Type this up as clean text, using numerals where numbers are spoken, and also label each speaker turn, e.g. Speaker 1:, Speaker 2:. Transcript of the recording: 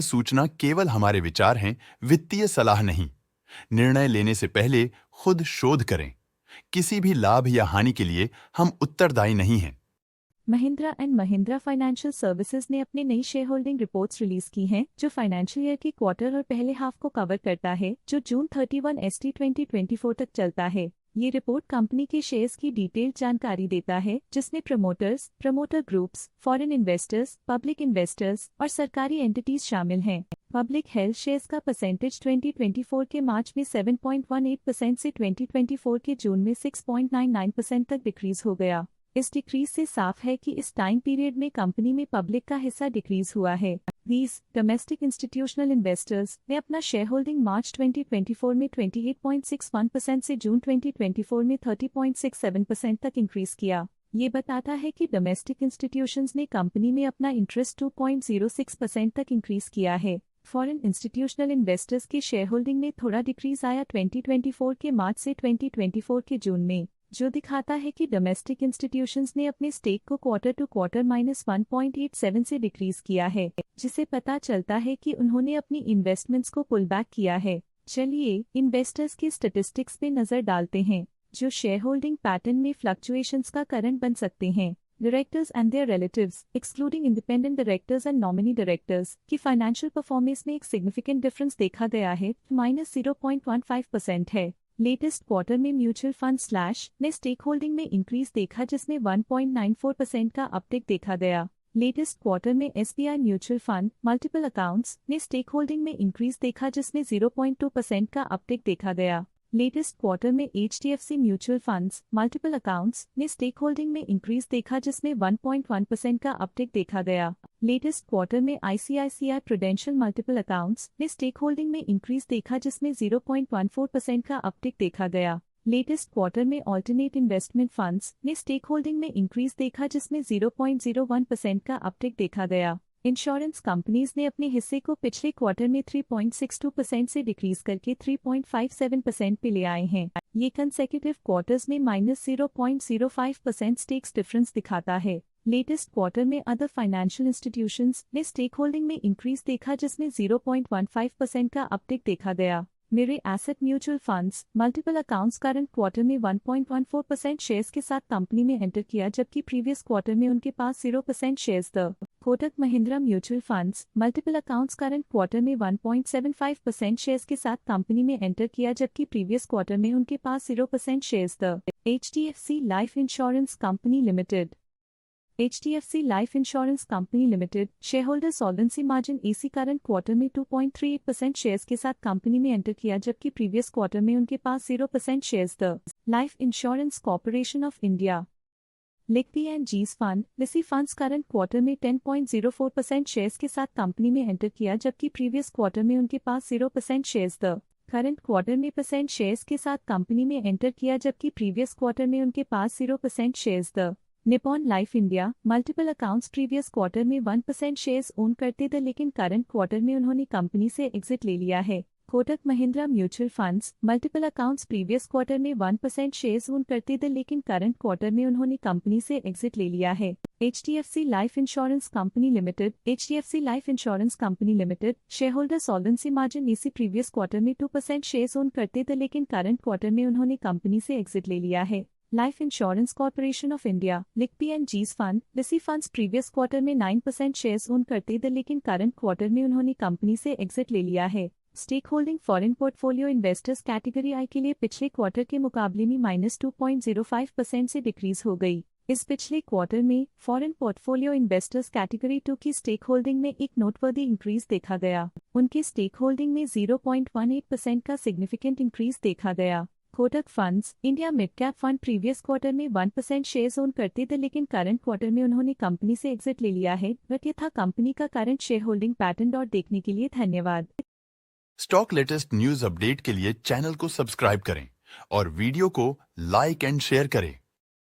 Speaker 1: सूचना केवल हमारे विचार हैं, वित्तीय सलाह नहीं। निर्णय लेने से पहले खुद शोध करें। किसी भी लाभ या हानि के लिए हम उत्तरदायी नहीं हैं।
Speaker 2: Mahindra and Mahindra financial services ने अपनी नई शेयर होल्डिंग रिपोर्ट्स रिलीज की हैं, जो फाइनेंशियल ईयर की क्वार्टर और पहले हाफ को कवर करता है, जो जून 31 ST 2024 तक चलता है। ये रिपोर्ट कंपनी के शेयर्स की डिटेल्ड जानकारी देता है, जिसमें promoters, promoter groups, foreign investors, public investors और सरकारी एंटिटीज शामिल हैं। पब्लिक हेल्थ शेयर्स का परसेंटेज 2024 के मार्च में 7.18% से 2024 के जून में 6.99% तक डिक्रीज हो गया। इस डिक्रीज से साफ है कि इस टाइम पीरियड में कंपनी में पब्लिक का हिस्सा डिक्रीज हुआ है। डोमेस्टिक इंस्टीट्यूशनल इन्वेस्टर्स ने अपना शेयर होल्डिंग मार्च 2024 में 28.61% से जून 2024 में 30.67% तक इंक्रीज किया। ये बताता है कि डोमेस्टिक इंस्टीट्यूशंस ने कंपनी में अपना इंटरेस्ट 2.06% तक इंक्रीज किया है। फॉरेन इंस्टीट्यूशनल इन्वेस्टर्स के शेयर होल्डिंग में थोड़ा डिक्रीज आया 2024 के मार्च से 2024 के जून में, जो दिखाता है कि डोमेस्टिक इंस्टीट्यूशंस ने अपने स्टेक को क्वार्टर टू क्वार्टर -1.87 से डिक्रीज किया है, जिसे पता चलता है कि उन्होंने अपनी इन्वेस्टमेंट्स को पुल बैक किया है। चलिए इन्वेस्टर्स की स्टैटिस्टिक्स पे नजर डालते हैं, जो शेयर होल्डिंग पैटर्न में फ्लक्चुएशंस का कारण बन सकते हैं। Directors and their relatives, excluding independent directors and nominee directors, की फाइनेंशियल परफॉर्मेंस में एक सिग्निफिकेंट डिफरेंस देखा गया है, -0.15% है। लेटेस्ट क्वार्टर में म्यूचुअल फंड ने स्टेक होल्डिंग में इंक्रीज देखा, जिसमें 1.94% का अपटिक देखा गया। लेटेस्ट क्वार्टर में SBI mutual fund multiple accounts ने स्टेक होल्डिंग में इंक्रीज देखा, जिसमें 0.2% का अपटिक देखा गया। लेटेस्ट क्वार्टर में HDFC mutual funds multiple accounts ने स्टेक होल्डिंग में इंक्रीज देखा, जिसमें 1.1% का अपटिक देखा गया। लेटेस्ट क्वार्टर में ICICI प्रूडेंशियल मल्टीपल अकाउंट्स ने स्टेक होल्डिंग में इंक्रीज देखा, जिसमें 0.14% का अपटिक देखा गया। लेटेस्ट क्वार्टर में ऑल्टरनेट इन्वेस्टमेंट फंड्स ने स्टेक होल्डिंग में इंक्रीज देखा, जिसमें 0.01% का अपटिक देखा गया। इंश्योरेंस कंपनीज ने अपने हिस्से को पिछले क्वार्टर में 3.62% से डिक्रीज करके 3.57% पे ले आए हैं। ये कंसेक्यूटिव क्वार्टर्स में -0.05% स्टेक्स डिफरेंस दिखाता है। लेटेस्ट क्वार्टर में अदर फाइनेंशियल इंस्टीट्यूशंस ने स्टेक होल्डिंग में इंक्रीज देखा, जिसमें 0.15% का अपटिक देखा गया। मेरे asset mutual funds multiple accounts current quarter में 1.14% शेयर्स के साथ कंपनी में एंटर किया, जबकि प्रीवियस क्वार्टर में उनके पास 0% शेयर्स थे। Kotak Mahindra mutual funds multiple accounts current quarter में 1.75% शेयर्स के साथ कंपनी में एंटर किया, जबकि प्रीवियस क्वार्टर में उनके पास 0% शेयर्स थे। HDFC life insurance company limited HDFC life insurance company limited shareholder solvency margin AC current quarter में 2.38% शेयर्स के साथ कंपनी में एंटर किया, जबकि प्रीवियस क्वार्टर में उनके पास 0% शेयर्स थे। Life insurance corporation of India LIC fund लिसी फंड्स करंट क्वार्टर में 10.04% शेयर्स के साथ कंपनी में एंटर किया, जबकि प्रीवियस क्वार्टर में उनके पास 0% शेयर्स थे। करंट क्वार्टर में % शेयर्स के साथ कंपनी में एंटर किया, जबकि प्रीवियस क्वार्टर में उनके पास 0% शेयर्स थे। Nippon life India multiple accounts previous quarter में 1% शेयर्स ओन करते थे, लेकिन करंट क्वार्टर में उन्होंने कंपनी से एग्जिट ले लिया है। Kotak Mahindra mutual funds multiple accounts previous quarter में 1% शेयर्स ओन करते थे, लेकिन करंट क्वार्टर में उन्होंने कंपनी से एग्जिट ले लिया है। HDFC life insurance company limited HDFC life insurance company limited shareholder solvency margin AC previous quarter में 2% शेयर्स ओन करते थे, लेकिन करंट क्वार्टर में उन्होंने कंपनी से एग्जिट ले लिया है। Life insurance corporation of India LIC fund लिसी फंड्स प्रीवियस क्वार्टर में 9% शेयर्स ओन करते थे, लेकिन करंट क्वार्टर में उन्होंने कंपनी से एग्जिट ले लिया है। Stake holding foreign portfolio investors category I के लिए पिछले क्वार्टर के मुकाबले में -2.05% से डिक्रीज हो गई। इस पिछले क्वार्टर में फॉरेन पोर्टफोलियो इन्वेस्टर्स कैटेगरी 2 की स्टेक होल्डिंग में एक नोटवर्दी इंक्रीज देखा गया। उनके स्टेक होल्डिंग में 0.18% का सिग्निफिकेंट इंक्रीज देखा गया। Kotak funds India mid cap fund previous quarter में 1% शेयर्स ओन करते थे, लेकिन करंट क्वार्टर में उन्होंने कंपनी से एग्जिट ले लिया है। ये था कंपनी का करंट शेयर होल्डिंग पैटर्न। देखने के लिए धन्यवाद।
Speaker 1: स्टॉक लेटेस्ट न्यूज अपडेट के लिए चैनल को सब्सक्राइब करें और वीडियो को लाइक एंड शेयर करें।